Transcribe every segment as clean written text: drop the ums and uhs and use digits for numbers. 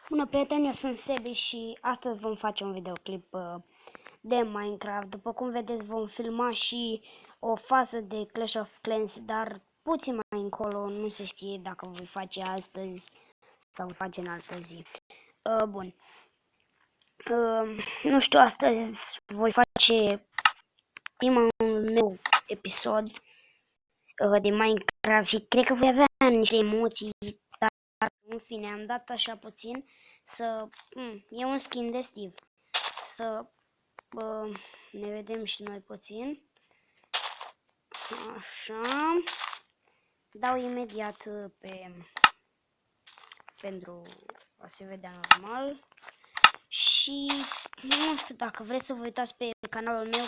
Bună prieteni, eu sunt Sebi și astăzi vom face un videoclip de Minecraft. După cum vedeți vom filma și o fază de Clash of Clans, dar puțin mai încolo, nu se știe dacă voi face astăzi sau voi face în altă zi. Bun. Nu știu, astăzi voi face primul meu episod de Minecraft și cred că voi avea niște emoții, dar în fine am dat așa puțin să... e un skin de Steve. Să ne vedem și noi puțin. Așa. Dau imediat pentru a se vedea normal. Și nu știu dacă vreți să vă uitați pe canalul meu.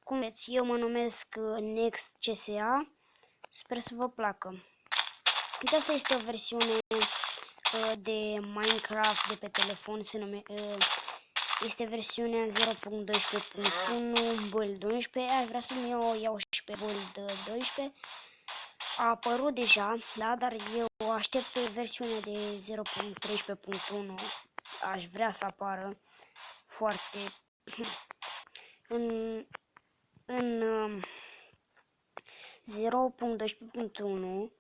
Cum vreți, eu mă numesc Next CSA. Sper să vă placă. Aceasta este o versiune de Minecraft de pe telefon, este versiunea 0.12.1 Build 11. Aș vrea să-mi o iau și pe Build 12. A apărut deja, da, dar eu aștept versiunea de 0.13.1. Aș vrea să apară foarte în 0.12.1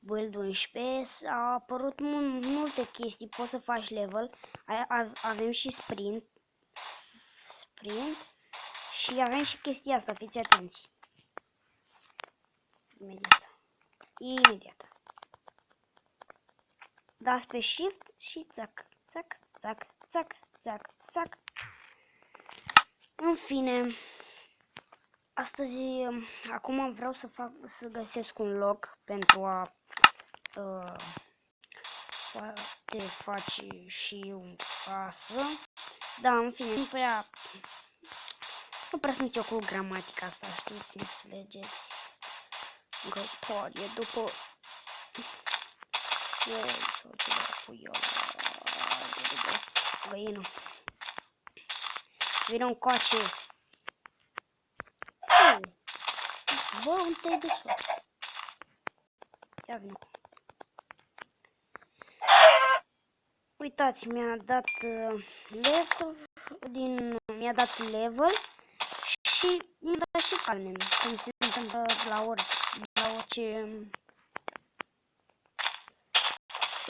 Build 11 a apărut multe chestii, poți să faci level, avem și sprint și avem și chestia asta, fiți atenți. Imediat. Dați pe Shift și țac, țac, țac, țac, țac, țac. În fine, astăzi, acum vreau să găsesc un loc pentru a te face și o casă. Da, în fine, nu prea sunt eu cu gramatica asta, știți, înțelegeți? Găpărie după... sau ceva cu eu... Găină. Vină încoace. Bă, unde te-ai dus? Ia vină. Uitați, mi-a dat level și mi-a dat și carne, cum se întâmplă la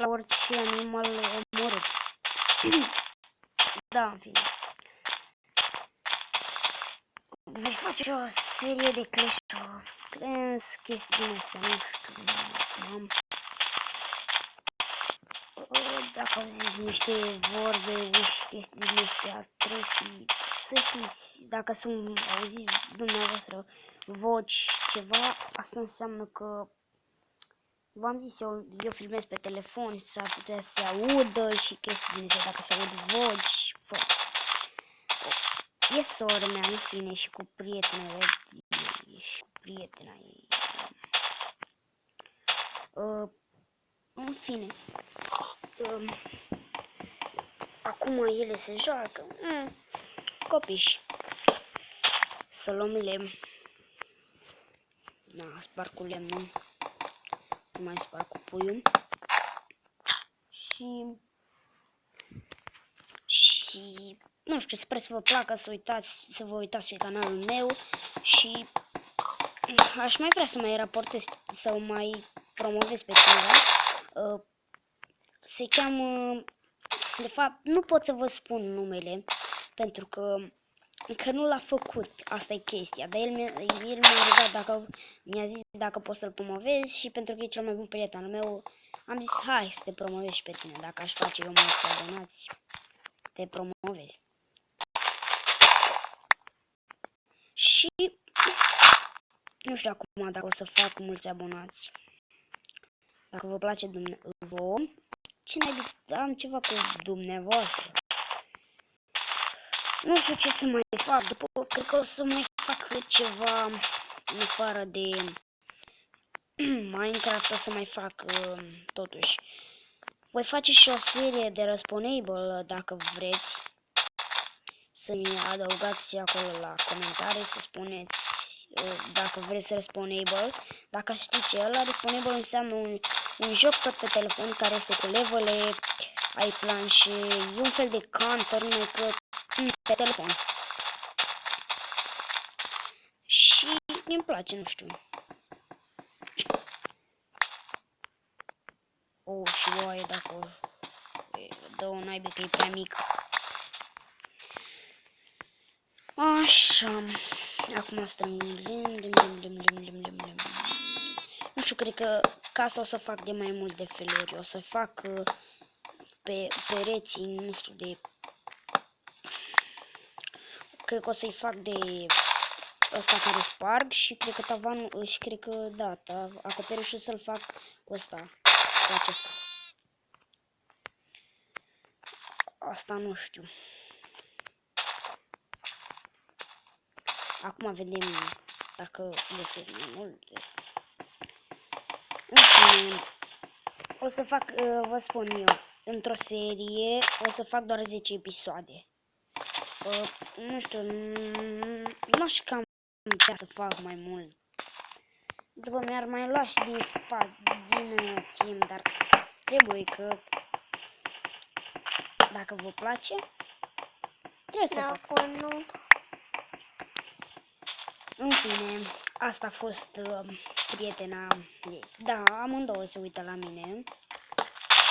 orice animal omorât. Da, în fine. Voi face o serie de Clash of Clans, chestii din astea, nu știu, dacă auziți niște vorbe și chestii din astea, trebuie să știți, dacă auziți dumneavoastră voci, ceva, asta înseamnă că, v-am zis, eu filmez pe telefon, s-ar putea să se audă și chestii din astea, dacă se aud voci, e sora mea, în fine, și cu prietenele și cu prietena ei. În fine, acum ele se joacă, copiși, să luăm lemn. Da, sparg cu lemnul, nu mai sparg cu puiul. Și nu știu, sper să vă placă, să vă uitați pe canalul meu și aș mai vrea să mai raportez sau mai promovez pe cineva. Se cheamă, de fapt, nu pot să vă spun numele pentru că încă nu l-a făcut, asta e chestia, dar el m-a rugat mi-a zis dacă pot să-l promovez și pentru că e cel mai bun prieten al meu, am zis hai să te promovez și pe tine, dacă aș face eu mulți abonați, te promovez. Și nu știu acum dacă o să fac mulți abonați. Dacă vă place vouă, am ceva cu dumneavoastră. Nu știu ce să mai fac, cred că o să mai fac ceva în afară de Minecraft, o să mai fac totuși. Voi face și o serie de Respawnable dacă vreți. Să-mi adăugați acolo la comentarii, să spuneți dacă vreți Respawnable. Dacă știți ce ăla, Respawnable înseamnă un joc tot pe telefon care este cu levele, ai planșe, e un fel de counter, numai că pe telefon. Și mi-mi place, nu știu. Oh, și oaie de acolo. Dă-o naibe că e prea mică. Așa. Acum stăm. Nu știu, cred că casa o să fac de mai multe feluri. O să fac pe pereții, nu știu, de... Cred că o să-i fac de ăsta care sparg și cred că tavanul, și cred că, da, acoperișul să-l fac cu ăsta, cu acesta. Asta nu știu. Acum vedem dacă găsesc mai multe. În fine, o să fac, vă spun eu, într-o serie o să fac doar 10 episoade. Nu știu, n-aș cam putea să fac mai mult. După mi-ar mai lua și din timp, dar trebuie că dacă vă place, trebuie să fac. Nu. În fine, asta a fost prietena ei. Da, amândouă se uită la mine.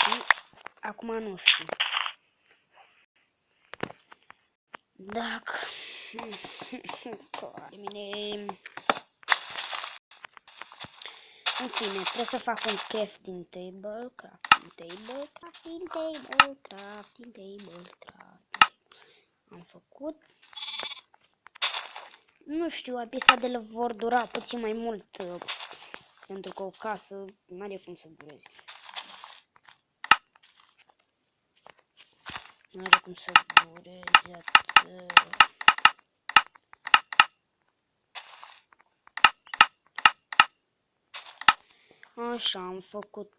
Și acum nu știu. Dacă... mine... În fine, trebuie să fac un crafting table. Am făcut. Nu știu, episoadele vor dura puțin mai mult, pentru că o casă nu are cum să dureze. Nu are cum să dureze atât. Așa, am făcut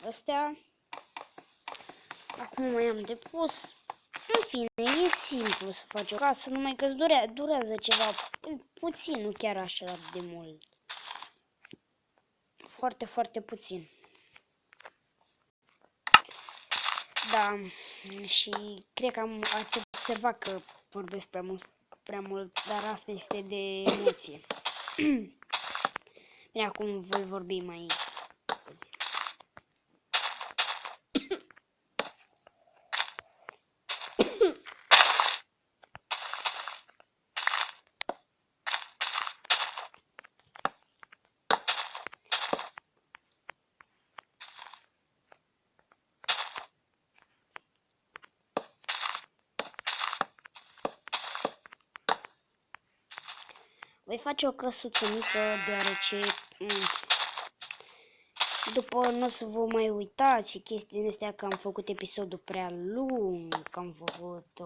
astea. Acum mai am de pus. În fine, e simplu să faci o casă, numai că durează ceva puțin, nu chiar așa de mult. Foarte, foarte puțin. Da, și cred că ați observat că vorbesc prea mult, dar asta este de emoție. Bine, acum voi vorbi mai... Voi face o căsuță mică, deoarece după nu o să vă mai uitați și chestiile astea că am făcut episodul prea lung, că am făcut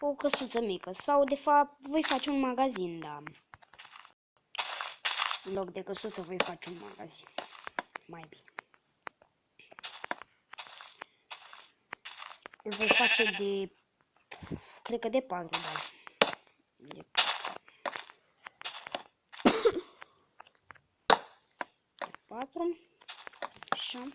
o căsuță mică. Sau, de fapt, voi face un magazin, da. În loc de căsuță voi face un magazin. Mai bine. Îl voi face de... Cred că de 4, da. De 4. Așa.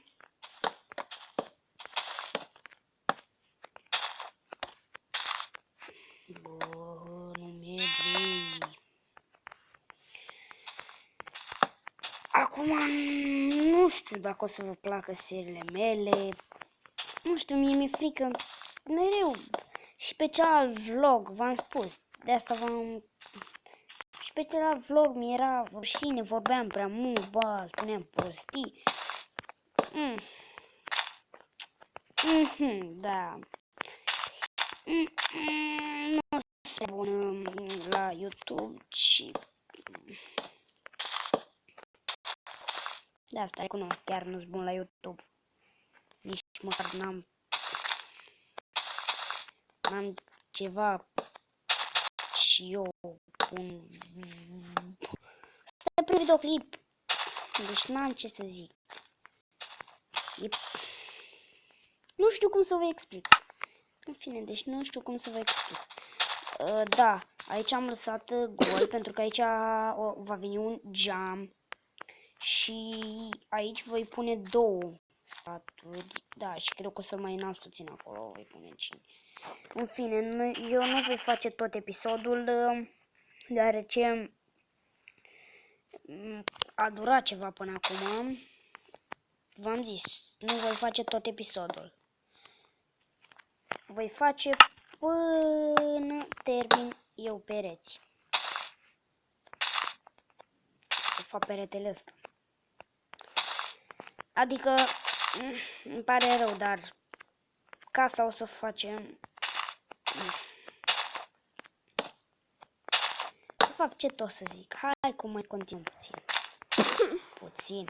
Bă, nu merge. Acum nu știu dacă o să vă placă seriile mele. Nu știu, mie mi-e frică mereu. Și pe celălalt vlog, v-am spus. De asta v-am... Și pe celălalt vlog mi-era rușine, vorbeam prea mult, bă, spuneam prostii. Da. Nu sunt bun la YouTube și... De asta recunosc, chiar nu sunt bun la YouTube. Nici măcar n-am ceva și eu un... Stai pe videoclip. Deci n-am ce să zic. Nu știu cum să vă explic. În fine, deci nu știu cum să vă explic. Da, aici am lăsat gol pentru că aici va veni un geam. Și aici voi pune 2 staturi. Da, și cred că o să mai înalți puțin acolo, voi pune 5. În fine, eu nu voi face tot episodul, deoarece a durat ceva până acum. V-am zis, nu voi face tot episodul. Voi face până termin eu pereți. De fapt, peretele ăsta. Adică, îmi pare rău, dar casa o să facem. De fapt, ce tot să zic? Hai cum mai continuăm puțin. Puțin.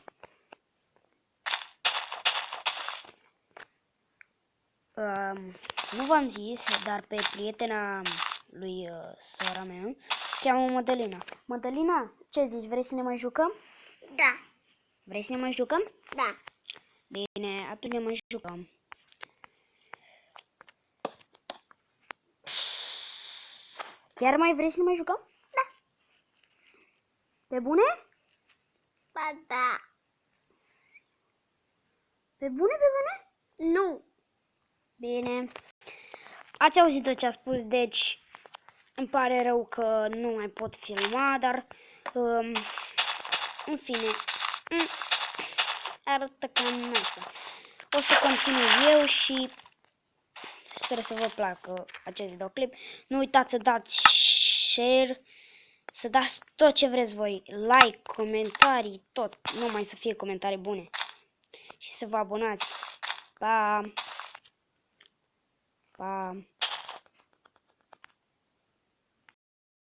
Nu v-am zis, dar pe prietena lui sora mea cheamă Mădălina. Mădălina, ce zici? Vrei să ne mai jucăm? Da. Vrei să ne mai jucăm? Da. Bine, atunci ne mai jucăm. Chiar mai vrei să ne mai jucăm? Da. Pe bune? Ba da. Pe bune, pe bune? Nu. Bine. Ați auzit tot ce a spus, deci îmi pare rău că nu mai pot filma, dar în fine, arată cam asta. O să continui eu și sper să vă placă acest videoclip. Nu uitați să dați share, să dați tot ce vreți voi, like, comentarii, tot, numai să fie comentarii bune. Și să vă abonați. Pa! Pa!